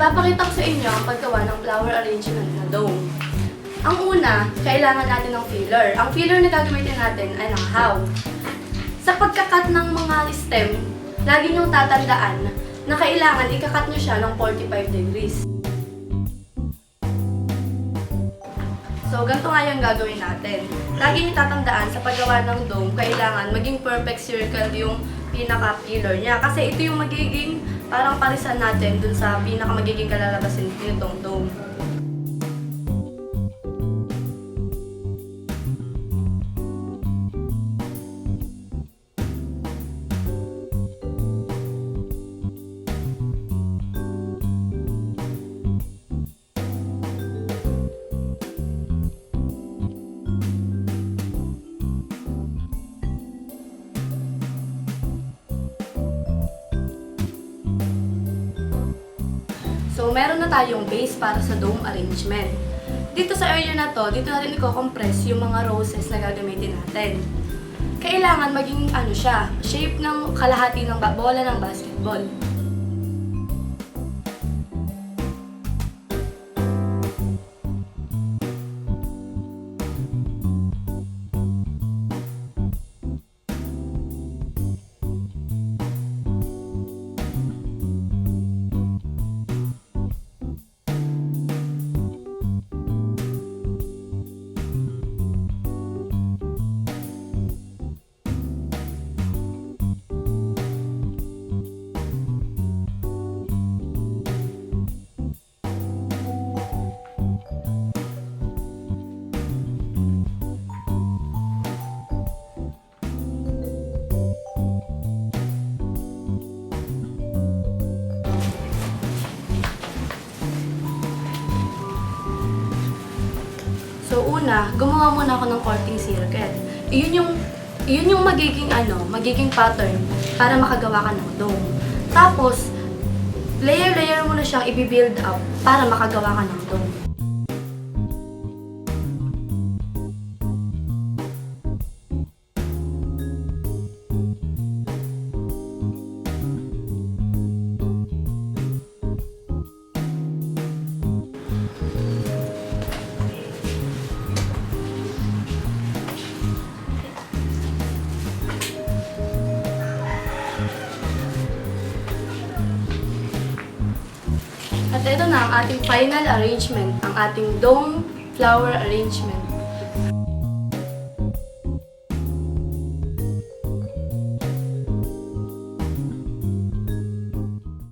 Ipapakita ko sa inyo ang paggawa ng flower arrangement na dome. Ang una, kailangan natin ng filler. Ang filler na gagamitin natin ay ng how. Sa pagkakat ng mga stem, lagi niyong tatandaan na kailangan ikakat niyo siya ng 45 degrees. So, ganito nga yung gagawin natin. Lagi niyong tatandaan sa paggawa ng dome, kailangan maging perfect circle yung pinaka-filler niya. Kasi ito yung magiging parang parisan natin dun sa pinaka-magiging kalalabasin nitong dome. So, meron na tayong base para sa dome arrangement. Dito sa area na to, dito natin i-compress yung mga roses na gagamitin natin. Kailangan maging siya, shape ng kalahati ng bola ng basketball. So una, gumawa muna ako ng courting circle. Iyon yung magiging pattern para makagawa ka ng dome. Tapos, layer mo na siyang i-build up para makagawa ka ng dome. At ito na ang ating final arrangement, ang ating dome flower arrangement.